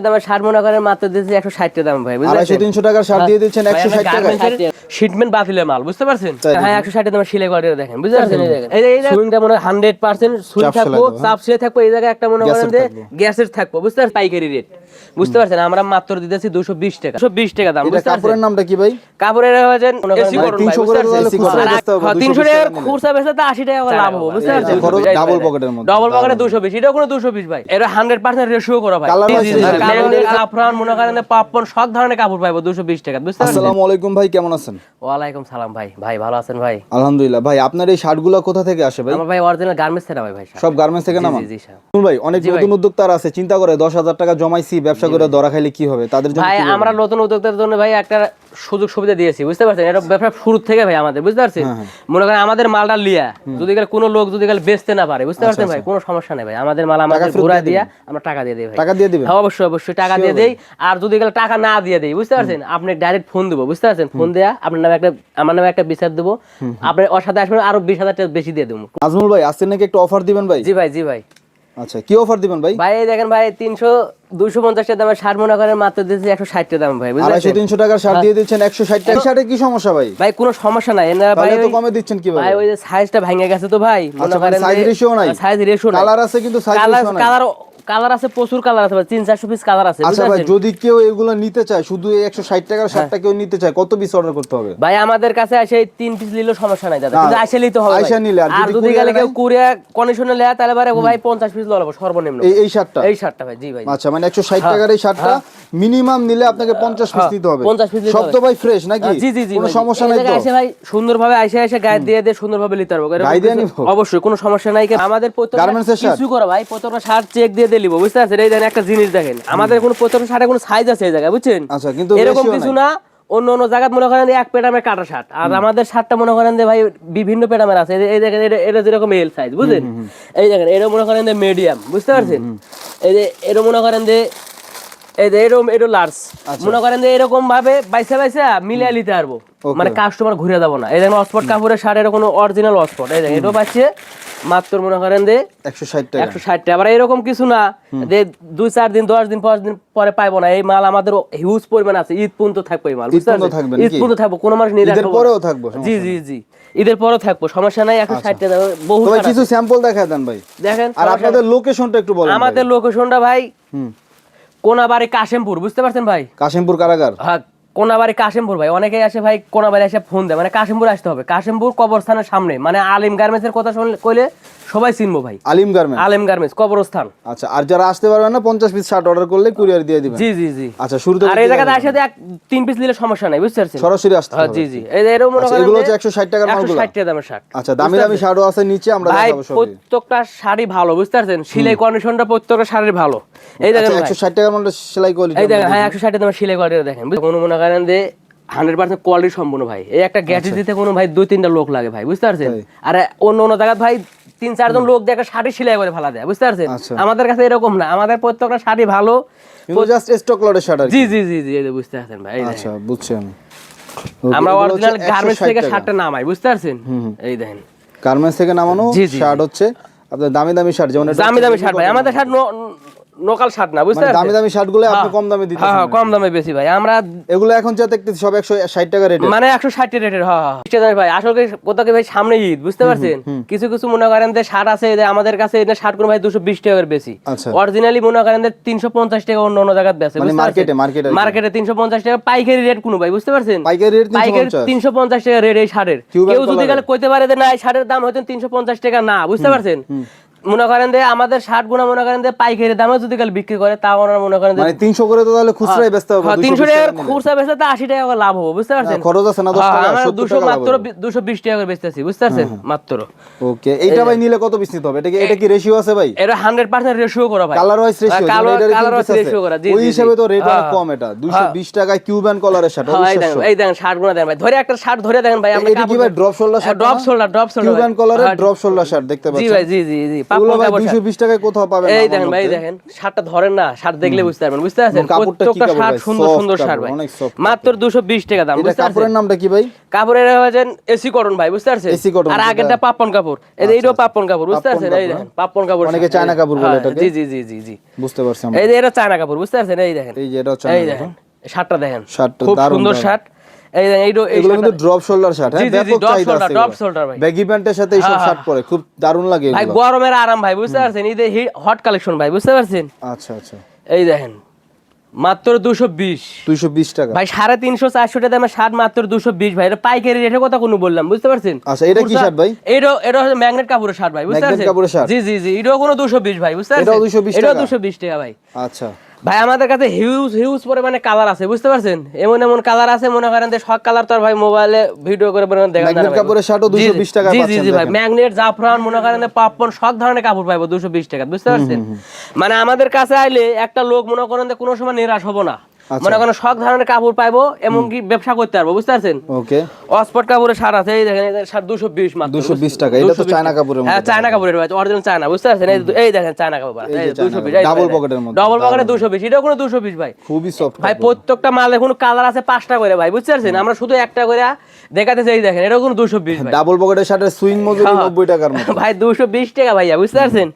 দামের শার্ট মনে করেন মাত্র দিচ্ছি 160 টাকা দাম ভাই, বুঝলেন? 250-300 টাকার শার্ট দিয়ে দিচ্ছেন 160 টাকায়। শিটমেন্ট বাতিলের মাল, বুঝতে পারছেন? হ্যাঁ 160 টাকা দামের সেলাই করে দেখেন, বুঝতে পারছেন? এই সুইংটা মনে হয় 100% সুইং থাকবো, চাপ সেলাই থাকবো, এই জায়গায় একটা মনে করেন যে গ্যাসের থাকবো, বুঝতে পারছেন? পাইকারি রেট, বুঝতে পারছেন? আমরা মাত্র দিতেছি 220 টাকা, 220 টাকা দাম, বুঝতে পারছেন? কাপড়ের নামটা কি ভাই? কাপড়ের হয়েছেন মনে করেন 300 করে দিলে খুচরা বেচতে হবে, 300 টাকা খুচরা বেচতে তো 80 টাকা লাভ হবে, বুঝতে পারছেন? ডাবল পকেটের মধ্যে, ডাবল পকেটে 220, এটা কোনো 220 ভাই, এটা 100% রেশিও করা ভাই। কালার মনে করেন পাপন সব ধরনের কাপড় পাইবো 220 টাকা, বুঝতে পারছেন? আসসালামু আলাইকুম ভাই, কেমন আছেন? ওয়ালাইকুম সালাম ভাই। ভাই ভালো আছেন ভাই? আলহামদুলিল্লাহ। ভাই আপনার এই শার্টগুলো কোথা থেকে আসে ভাই? আমার ভাই অরিজিনাল গার্মেন্টস থেকে ভাই। সব গার্মেন্টস থেকে নামান? জি জি স্যার। ভাই অনেক নতুন উদ্যোক্তারা আছে, চিন্তা করে 10,000 টাকা জমাইছি, ব্যবসা করে ধরা খাইলে কি হবে তাদের জন্য? ভাই আমরা নতুন উদ্যোক্তাদের জন্য ভাই একটা সুযোগ সুবিধা দিয়েছি, বুঝতে পারছেন? এটা ব্যবসা শুরু থেকে ভাই আমাদের, বুঝতে পারছেন? মনে করেন আমাদের মালটা লিয়া যদি কোনো লোক যদি বেচতে না পারে, বুঝতে পারছেন ভাই? কোনো সমস্যা নেই ভাই, আমাদের মাল আমাদের ঘুরায় দিয়া আমরা টাকা দিয়ে দেই ভাই। টাকা দিয়ে দিবেন? হ্যাঁ অবশ্যই অবশ্যই টাকা দিয়ে দেই। আর যদি টাকা না দিয়ে দেই, বুঝতে পারছেন, আপনি ডাইরেক্ট ফোন দেবো, বুঝতে পারছেন? ফোন দেয়া আপনার নামে একটা, আমার নামে একটা বিচার দেবো, আপনি ওর সাথে আসবেন আরো 20,000 টাকা বেশি দিয়ে দেবো। নাজমুল ভাই আজকে নাকি একটা অফার দিবেন ভাই? জি ভাই, জি ভাই। আচ্ছা কি অফার দিবেন ভাই? ভাই দেখেন ভাই 250 টাকা দামের শার্ট মনে করেন মাত্র দিচ্ছি 160 টাকা দাম ভাই, বুঝলেন? 250-300 টাকার শার্ট দিয়ে দিচ্ছেন 160 টাকা। শার্টে কি সমস্যা ভাই? ভাই কোনো সমস্যা নাই না ভাই, তো কমে দিচ্ছেন কি ভাই? ভাই ওই যে সাইজটা ভেঙে গেছে তো ভাই, মনে করেন সাইজ রেশিও নাই, সাইজ রেশিও নাই, কালার আছে কিন্তু সাইজ রেশিও নাই। কালার আছে, প্রচুর কালার আছে ভাই, 300-400 পিস কালার আছে। আচ্ছা ভাই যদি কেউ এগুলো নিতে চায়, শুধু এই 160 টাকার শার্টটা কেউ নিতে চায়, কত পিস অর্ডার করতে হবে? ভাই আমাদের কাছে এসে 3 পিস নিলেও সমস্যা নাই দাদা, কিন্তু এসে নিতে হবে। আইসা নিলে আর যদি গেলে কেউ কুরিয়া কন্ডিশনে নেয় তাহলে ভাই 50 পিস লব সর্বনিম্ন। এই শার্টটা ভাই, জি ভাই। আচ্ছা মানে 160 টাকার এই শার্টটা মিনিমাম নিলে আপনাকে 50 পিস নিতে হবে। 50 পিস সব তো ভাই ফ্রেশ নাকি? জি জি জি, কোনো সমস্যা নাই তো? এসে ভাই সুন্দরভাবে এসে গাইড দিয়ে সুন্দরভাবে নিতে পারবো, অবশ্যই কোনো সমস্যা নাই। আমাদের গার্মেন্টসের শার্ট কিছু করা ভাই, প্রত্যেকটা শার্ট চেক দিয়ে দিলিব, বুঝতে পারছেন? এই দেখেন একটা জিনিস দেখেন, আমাদের কোনো প্রত্যেকটা শার্টে কোনো সাইজ আছে এই জায়গায়, বুঝছেন? আচ্ছা কিন্তু এরকম কিছু না, অন্য অন্য জায়গায় মনে করেন এক পেটামের কাটা শার্ট, আর আমাদের শার্টটা মনে করেন যে ভাই বিভিন্ন পেটামের আছে। এই দেখেন এটা যেরকম এল সাইজ, বুঝলেন? এই দেখেন এটা মনে করেন যে মিডিয়াম, বুঝতে পারছেন? এই যে এটা মনে করেন যে এই যে এরকম এটা লার্জ, মনে করেন যে এরকম ভাবে বাইসা মিলিয়ে নিতে পারবো, মানে কাস্টমার ঘুরে যাবো না। এই দেখেন অক্সফোর্ড কাপড়ের শার্টের কোনো অরিজিনাল অক্সফোর্ড, এই দেখেন এটাও পাচ্ছে মাত্র মনে করেন যে 160 টাকা। 160 টাকা। আবার এরকম কিছু না যে 2-4 দিন 10 দিন 5 দিন পরে পাইবো না, এই মাল আমাদের হিউজ পরিমাণ আছে, ঈদ পর্যন্ত থাকবে এই মাল, বুঝতে পারছেন? ঈদ পর্যন্ত থাকবো, কোনো মানুষ নিয়ে ঈদের পরেও থাকবো? জি জি জি, ঈদের পরেও থাকবো, সমস্যা নাই। 160 টাকা বহু কিছু স্যাম্পল দেখায় দেন ভাই। দেখেন আর আপনাদের লোকেশনটা একটু বলেন। আমাদের লোকেশনটা ভাই কোনাবাড়ি কাশিমপুর, বুঝতে পারছেন ভাই? কাশিমপুর কারাগার। হ্যাঁ কোনাবাড়ি কাশিমপুর ভাই, অনেকেই আসে ভাই কোনাবাড়ি এসে ফোন দেয়, মানে কাশিমপুর আসতে হবে, কাশিমপুর কবরস্থানের সামনে, মানে আলিম গার্মেন্টস এর কথা কইলে সবাই চিনবো ভাই, আলিম গার্মেন্টস কবরস্থান। আচ্ছা আর যারা আসতে পারবে না 50 পিস শার্ট অর্ডার করলে কুরিয়ার দিয়ে দিবেন? জি জি জি। আচ্ছা শুরুতে আর এই জায়গাতে আসে 3 পিস নিলে সমস্যা নাই, বুঝতে পারছেন? সরাসরি আসতে হবে? জি জি। এই এরও মনে করেন এগুলো হচ্ছে 160 টাকার মালগুলো? 160 টাকা দামের শার্ট। আচ্ছা দামি দামি শার্টও আছে নিচে, আমরা দেখাবো সব। প্রত্যেকটা শাড়ি ভালো, বুঝতে পারছেন? সেলাই কন্ডিশনটা প্রত্যেকটা শাড়ির ভালো। এই দেখেন 160 টাকার মধ্যে সেলাই কোয়ালিটি, এই দেখেন হ্যাঁ 160 টাকা দামের সেলাই কোয়ালিটি দেখেন, কোনো মনে করেন যে 100% কোয়ালিটি সম্পূর্ণ ভাই। এই একটা গ্যাজেট দিতে কোনো ভাই 2-3টা লোক লাগে ভাই, বুঝতে পারছেন? আর অন্য অন্য জায়গায় ভাই 3-4 জন লোক দিয়ে একটা শাড়ি সেলাই করে ফেলা দেয়, বুঝতে পারছেন? আমাদের কাছে এরকম না, আমাদের প্রত্যেকটা শাড়ি ভালো, কিন্তু জাস্ট স্টক লটের শার্ট। জি জি জি জি, বুঝতে পারছেন ভাই? আচ্ছা বুঝছি আমি। আমরা অরিজিনাল গার্মেন্টস থেকে শার্টটা নামাই, বুঝতে পারছেন? এই দেখেন গার্মেন্টস থেকে নামানো শার্ট হচ্ছে আপনাদের দামি দামি শার্ট, যেমন দামি দামি শার্ট ভাই, আমাদের শার্ট লোকাল শার্ট না, বুঝতে পারছেন? দামি দামি শার্টগুলো আপনি কম দামে দিতেছেন? হ্যাঁ কম দামে বেশি ভাই আমরা এগুলো এখন যা দেখতেছি সব 160 টাকা রেট, মানে 160 রেটের। হ্যাঁ ভাই আসলে কোথাও কি ভাই সামনে ঈদ, বুঝতে পারছেন? কিছু কিছু মনে করেন যে শার্ট আছে আমাদের কাছে, এটা শার্ট কোন ভাই 220 টাকার বেশি, অরিজিনালি মনে করেন যে 350 টাকা অন্য অন্য জায়গায় বেচে, মানে মার্কেটে 350 টাকা পাইকারি রেট কোন ভাই, বুঝতে পারছেন? পাইকারি রেট 350 টাকা রেট এই শার্টের। কেউ যদি গেলে কইতে পারে যে না এই শার্টের দাম হয়তো 350 টাকা না, বুঝতে পারছেন? মনে করেন যে আমাদের শার্ট গুনা মনে করেন যে পাইকারি দামে যদি কাল বিক্রি করে তাও ওনারা মনে করেন যে 300 করে, তো তাহলে খুচরাই বেচতে হবে। 300 টাকা খুচরা বেচলে তো 80 টাকা লাভ হবে, বুঝতে পারছেন? খরচ আছে না 10 টাকা, আমরা 200 মাত্র 220 টাকা করে বেচতেছি, বুঝতে পারছেন? মাত্র। ওকে এইটা ভাই নিলে কত পিস নিতে হবে? এটা কি রেশিও আছে ভাই? এটা 100% রেশিও করা ভাই, colour wise ratio, colour wise ratio করা। জি ওই হিসাবে তো রেট অনেক কম। এটা 220 টাকায় কিউবান কলারের শার্ট। এই দেখেন শার্ট গুলো দেখেন ভাই, ধরে একটা শার্ট ধরে দেখেন ভাই, আমরা এটা কি ভাই drop shoulder shirt? Drop shoulder Cuban কলারের ড্রপ শোল্ডার শার্ট দেখতে পাচ্ছেন? জি ভাই, জি জি জি, এগুলো পাপন ভাই কাপড় 220 টাকায় কোথাও পাবেন না এই আমার দেখেন ভাই মতে। দেখেন শার্টটা ধরেন না, শার্ট দেখলে বুঝতে পারবেন, বুঝতে পারছেন কাপড়টা কি প্রত্যেকটা কাপড় শার্ট ভাই? সুন্দর Soft সুন্দর শার্ট কাপড়, ভাই, অনেক soft মাত্র কাপড়। 220 টাকা দাম, এটা বুঝতে পারছেন কাপড়ের নামটা কি ভাই? কাপড়ের হয়েছেন এসি কটন ভাই, বুঝতে পারছেন AC cotton, আর যেটা- আগেরটা পাপন কাপড়, এইটাও পাপন কাপড়, বুঝতে পাপ্পন পারছেন এই কাপড়, দেখেন পাপন কাপড় অনেকে শার্ট, চায়না কাপড় বলে হ্যাঁ, এটাকে। জি জি জি জি জি বুঝতে পারছি এই আমরা। যে এটা চায়না কাপড়, বুঝতে পারছেন এই দেখেন, এই যে এটাও এই চায়না দেখেন কাপড়। শার্টটা দেখেন শার্টটা খুব দারুণ, সুন্দর দারুণ। শার্ট, এই দেখেন এই এগুলো কিন্তু ড্রপ শোল্ডার শার্ট, জি হ্যাঁ, জি জি ব্যাপক ড্রপ চাহিদা শোল্ডার, আছে ড্রপ এগুলো। শোল্ডার ভাই, ব্যাগি প্যান্টের সাথে এইসব হ্যাঁ, শার্ট পরে খুব দারুণ লাগে ভাই এগুলো। গরমের আরাম ভাই, বুঝতে পারছেন ঈদে হট কালেকশন ভাই, বুঝতে পারছেন আচ্ছা আচ্ছা, এই দেখেন মাত্র 220 220 টাকা। ভাই 350-400 টাকা দামের শার্ট মাত্র 220 ভাই, এটা পাইকারি রেটের কথা কোনো বললাম, বুঝতে পারছেন আচ্ছা, এটা কি শার্ট ভাই? এটা হচ্ছে ম্যাগনেট কাপড়ের শার্ট ভাই, বুঝতে ম্যাগনেট পারছেন কাপড়ের শার্ট? জি জি জি এটাও কোনো 220 ভাই, বুঝতে পারছেন এটাও 220 এটাও টাকা? 220 টাকা ভাই। আচ্ছা, ভাই আমাদের কাছে হিউজ হিউজ পরিমাণে কালার আছে, বুঝতে পারছেন এমন এমন কালার আছে, মনে করেন যে সব কালার তো আর ভাই মোবাইলে ভিডিও করে দেখা যায় না ম্যাগনেট ভাই। কাপড়ের শার্টও জি, 220 টাকায় জি জি পাচ্ছেন জি ভাই, দেখেন। ম্যাগনেট জাফরান মনে করেন যে পাপন সব ধরনের কাপড় পাইবো 220 টাকা, বুঝতে পারছেন মানে আমাদের কাছে আইলে একটা লোক মনে করেন যে কোনো সময় নিরাশ হবো না, আচ্ছা। মনে করেন সব ধরনের কাপড় পাইবো, এমনকি ব্যবসা করতে পারবো, বুঝতে পারছেন ওকে, অক্সফোর্ড কাপড়ের শার্ট আছে, এই দেখেন এই শার্ট 220 মাত্র 220 টাকা। এটা তো 220 চায়না কাপড়ের হ্যাঁ মধ্যে চায়না কাপড়ের ভাই, অরিজিনাল চায়না, বুঝতে পারছেন এই দেখেন চায়না কাপড় এই যে এই চায়না 220 কাপড়, ডাবল পকেটের মধ্যে। ডবল পকেটে 220, এটাও কোনো 220 ভাই। খুবই সফট ভাই প্রত্যেকটা মালে কোনো কালার আছে 5টা করে ভাই, বুঝতে পারছেন আমরা শুধু একটা করে দেখাতে চাই, দেখেন এটাও কোনো 220 ভাই। ডাবল পকেটের শার্টের সুইং মজুরি 90 টাকার মতো। ভাই 220 টাকা ভাইয়া, বুঝতে পারছেন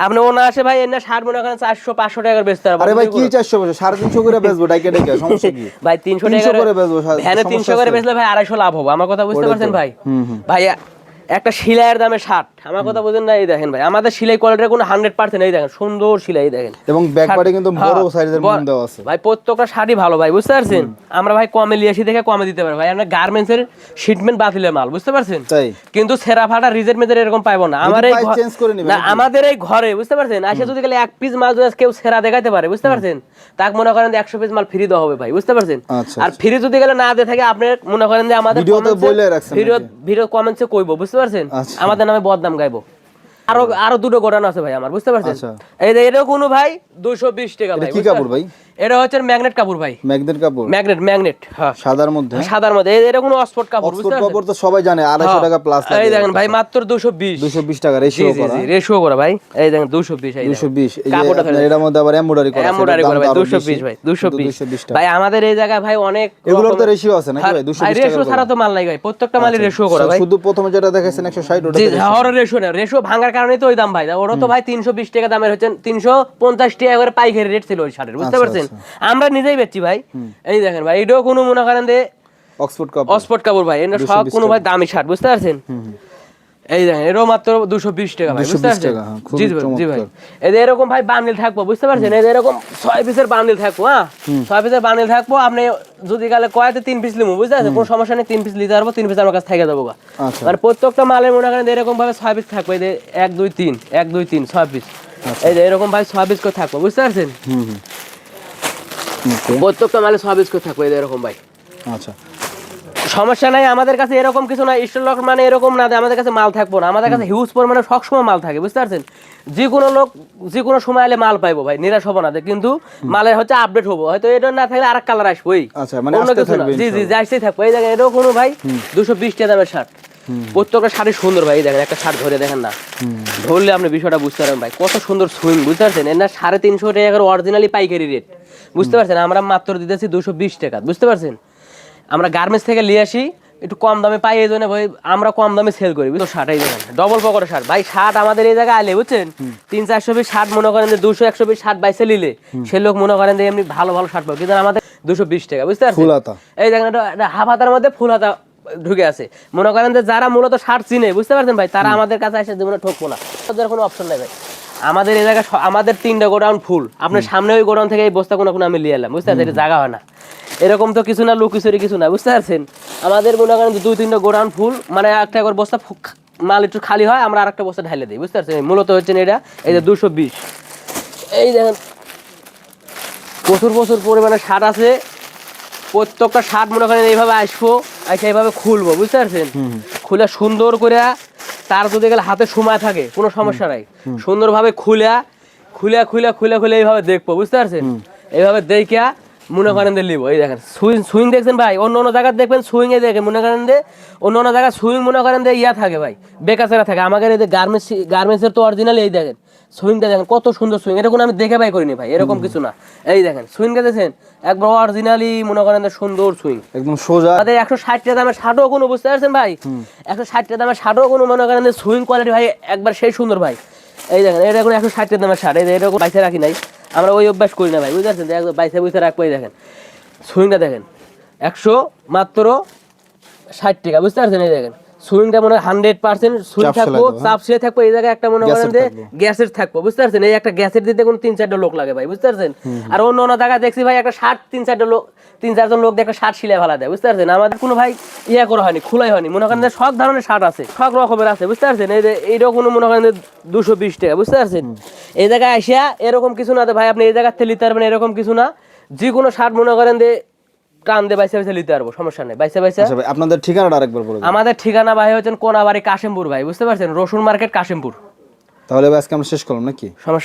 আপনি ওনা আসে ভাই এনে শার্ট মনে করেন 400-500 টাকা বেচতে পারবেন। আরে ভাই কি 400 বছর 350 করে বেচবো ডাইকে ডাইকে, সমস্যা কি? ভাই 300 300 টাকা করে বেচবো, ভ্যানে সমস্যা 300 করে আছে? বেচলে ভাই 250 লাভ হবে, আমার কথা বুঝতে ওটাই পারছেন তো। ভাই। ভাই একটা সেলাইয়ের দামে শার্ট, আমার কথা বুঝেন না, এই দেখেন ভাই আমাদের সেলাই কোয়ালিটির কোনো 100%, এই দেখেন সুন্দর সেলাই দেখেন, এবং ব্যাক পার্টে কিন্তু বড় হ্যাঁ, সাইজের মুন দেওয়া আছে। ভাই প্রত্যেকটা শাড়ি ভালো ভাই, বুঝতে পারছেন আমরা ভাই কমে লিয়ে আসি দেখে কমে দিতে পারি ভাই, আমরা গার্মেন্টস এর শিটমেন্ট বাতিলের মাল, বুঝতে পারছেন তাই কিন্তু সেরা ফাটা রিজেট মেজের এরকম পাইবো না, আমার এই price change করে নিবেন না নাকি? আমাদের এই ঘরে, বুঝতে পারছেন আসে যদি গেলে এক পিস মাল যদি কেউ সেরা দেখাতে পারে, বুঝতে পারছেন তাক মনে করেন যে 100 পিস মাল ফ্রি দেওয়া হবে ভাই, বুঝতে পারছেন আচ্ছা, আর ফ্রি যদি গেলে না দিয়ে থাকে আপনি মনে করেন যে আমাদের ভিডিওতে বলে রাখছেন ভিডিও কমেন্টসে কইবো, বুঝতে পারছেন আচ্ছা। আমাদের নামে বদনাম গাইবো। আরো দুটো গোডাউন আছে ভাই আমার, বুঝতে পারছেন আচ্ছা। এই যে এটাও কোনো ভাই 220 টাকা ভাই। এটা কি বুঝতে কাপড় ভাই? পারছেন? এটা হচ্ছে ম্যাগনেট কাপড় ভাই, ম্যাগনেট কাপড়, ম্যাগনেট হ্যাঁ সাদার মধ্যে। সাদার মধ্যে এটা কোনো অক্সফোর্ড কাপড়, বুঝতে অক্সফোর্ড পারছেন কাপড় তো সবাই জানে 250 টাকা প্লাস লাগে। এই দেখেন ভাই মাত্র 220 220 টাকা জি রেশিও জি করা। জি রেশিও করা ভাই, এই দেখেন 220 এই দেখেন 220 এই যে কাপড়টা আপনার এটার মধ্যে আবার এমব্রয়ডারি করা আছে। এমব্রয়ডারি এটার করা ভাই দাম তো আরো 220 বেশি। ভাই কিন্তু 220 টাকা। ভাই আমাদের এই জায়গায় ভাই অনেক এগুলোর তো রেশিও আছে নাকি ভাই? ভাই 220 রেশিও টাকা ছাড়া তো মাল নাই ভাই, প্রত্যেকটা মালের রেশিও করা ভাই। শুধু প্রথমে যেটা দেখাইছেন 160 ওটা জি হর রেশিও না, রেশিও ভাঙার কারণেই তো ওই দাম ভাই, ওরা তো ভাই 320 টাকা দামের হচ্ছে 350 টাকা করে পাইকারি রেট ছিল ওই শার্টের, বুঝতে আচ্ছা, পারছেন আমরা নিজেই বেচছি ভাই। এই দেখেন ভাই এটাও কোনো মনে করেন যে অক্সফোর্ড কাপড়। অক্সফোর্ড কাপড় ভাই, এটা সব কোনো ভাই দামি শার্ট, বুঝতে পারছেন এই দেখেন এটাও মাত্র 220 টাকা ভাই, বুঝতে 220 পারছেন টাকা, হ্যাঁ, খুবই জি ভাই জি ভাই। চমৎকার। এই যে এরকম ভাই বান্ডিল থাকবো, বুঝতে পারছেন এই যে এরকম 6 পিসের বান্ডিল থাকবো, হ্যাঁ 6 পিসের বান্ডিল থাকবো, আপনি যদি গেলে কয়তে 3 পিস লিমু, বুঝতে পারছেন কোনো সমস্যা নেই, 3 পিস নিতে পারবো, 3 পিস আমার কাছে থেকে যাবো গা। আচ্ছা। মানে প্রত্যেকটা মালের মনে করেন এরকম ভাবে 6 পিস থাকবে, এই যে 1 2 3 1 2 3 6 পিস, এই যে এরকম ভাই 6 পিস করে থাকবো, বুঝতে পারছেন ওকে, প্রত্যেকটা মালে 6 পিস করে থাকবে, এই যে এরকম ভাই আচ্ছা। সমস্যা নাই, আমাদের কাছে এরকম কিছু না স্টক মানে এরকম না যে আমাদের কাছে মাল থাকবো না, আমাদের কাছে হিউজ পরিমাণে সবসময় মাল থাকে, বুঝতে পারছেন যে কোনো লোক যে কোনো সময় এলে মাল পাইবো ভাই, নিরাশ হবো না, কিন্তু মালের হচ্ছে আপডেট হবো, হয়তো এটা না থাকলে আরেক কালার আসবোই, আচ্ছা, মানে অন্য আসতে কিছু না, থাকবে জি জি যাইতেই থাকবো। এই জায়গায় এটাও কোনো ভাই 220 টাকা দামের শার্ট, প্রত্যেকটা শাড়ি সুন্দর ভাই, এই দেখেন একটা শার্ট ধরে দেখেন না, ধরলে আপনি বিষয়টা বুঝতে পারবেন ভাই কত সুন্দর সুইং, বুঝতে পারছেন এর না 350 টাকা অরিজিনালি পাইকারি রেট, বুঝতে পারছেন আমরা মাত্র দিতেছি 220 টাকা, বুঝতে পারছেন আমরা গার্মেন্টস থেকে নিয়ে আসি একটু কম দামে পাই, এই জন্য ভাই আমরা কম দামে সেল করি, বুঝছো শার্ট এই দেখেন ডবল পকেটের শার্ট ভাই, শার্ট আমাদের এই জায়গায় আলে বুঝছেন 300-400 পিস শার্ট মনে করেন যে 200-100 পিস শার্ট বাইসে নিলে সে লোক মনে করেন যে এমনি ভালো ভালো শার্ট পাবে, কিন্তু আমাদের 220 টাকা, বুঝতে পারছেন ফুল হাতা। এই দেখেন এটা হাফ হাতার মধ্যে ফুল হাতা ঢুকে আছে, মনে করেন যে যারা মূলত শার্ট চিনে, বুঝতে পারছেন ভাই তারা আমাদের কাছে এসে জীবনে ঠকবো না, তাদের কোনো অপশন নাই ভাই। আমাদের এই জায়গায় আমাদের 3টা গোডাউন ফুল, আপনার সামনে ওই গোডাউন থেকে এই বস্তা কোনো আমি নিয়ে এলাম, বুঝতে পারছেন এটা জায়গা হয় না, এরকম তো কিছু না লুকিচুরি কিছু না, বুঝতে পারছেন আমাদের মনে করেন 2-3টা গোডাউন ফুল, মানে একটা করে বস্তা মাল একটু খালি হয় আমরা আরেকটা বস্তা ঢালে দিই, বুঝতে পারছেন মূলত হচ্ছে এটা এই যে 220, এই দেখেন প্রচুর প্রচুর পরিমাণে শার্ট আছে, প্রত্যেকটা শার্ট মনে করেন এইভাবে আসবো আচ্ছা এইভাবে খুলবো, বুঝতে পারছেন খুলে সুন্দর করে, তার যদি গেলে হাতে সময় থাকে কোনো সমস্যা নাই, সুন্দরভাবে খুলে খুলে খুলে খুলে খুলে এইভাবে দেখবো, বুঝতে পারছেন এইভাবে দেখিয়া মনে করেন যে লিবো। এই দেখেন সুইং সুইং দেখছেন ভাই, অন্য অন্য জায়গায় দেখবেন সুইং এ দেখেন মনে করেন যে অন্য অন্য জায়গায় সুইং মনে করেন যে ইয়া থাকে ভাই, বেকাচেরা থাকে। আমাদের এই যে গার্মেন্টসের তো অরিজিনাল। এই দেখেন সুইংটা দেখেন কত সুন্দর সুইং, এরকম আমি দেখে বাই করিনি ভাই, এরকম কিছু না। এই দেখেন সুইংটা দেখছেন একবার অরিজিনালি মনে করেন যে সুন্দর সুইং। একদম সোজা। আমাদের 160 টাকা দামের শার্টও কোনো, বুঝতে পারছেন ভাই, 160 টাকা দামের শার্টও কোনো মনে করেন যে সুইং কোয়ালিটি ভাই একবার সেই সুন্দর ভাই। এই দেখেন এটা এখন 160 টাকা দামের শার্ট, এই এরকম বাইসে রাখি নাই, আমরা ওই অভ্যাস করি না ভাই, বুঝতে পারছেন, একদম বাইসে বুঝতে রাখবো। এই দেখেন সুইংটা দেখেন মাত্র 60 টাকা, বুঝতে পারছেন। এই দেখেন সুইংটা মনে হয় 100% সুইং থাকবো, চাপ সিলে থাকবো। এই জায়গায় একটা মনে করেন যে গ্যাসের থাকবো, বুঝতে পারছেন। এই একটা গ্যাসের দিতে কোনো 3-4টা লোক লাগে ভাই, বুঝতে পারছেন। আর অন্য অন্য জায়গায় দেখছি ভাই একটা শার্ট 3-4টা লোক, 3-4জন লোক দিয়ে একটা শার্ট সিলাই ফেলা দেয়, বুঝতে পারছেন। আমাদের কোনো ভাই ইয়া করা হয়নি, খোলাই হয়নি, মনে করেন যে সব ধরনের শার্ট আছে, সব রকমের আছে, বুঝতে পারছেন। এই যে এইটাও কোনো মনে করেন যে 220 টাকা, বুঝতে পারছেন। এই জায়গায় আসিয়া এরকম কিছু না ভাই, আপনি এই জায়গার থেকে নিতে পারবেন, এরকম কিছু না। যে কোনো শার্ট মনে করেন যে টান দিয়ে বাইসে বাইসে নিতে পারবো, সমস্যা নেই, বাইসে বাইসে। আচ্ছা ভাই, আপনাদের ঠিকানাটা আরেকবার বলে দিন। আমাদের ঠিকানা ভাই হচ্ছেন কোনাবাড়ি কাশিমপুর ভাই, বুঝতে পারছেন, রসুন মার্কেট কাশিমপুর। তাহলে ভাই আজকে আমরা শেষ করলাম নাকি? সমস্যা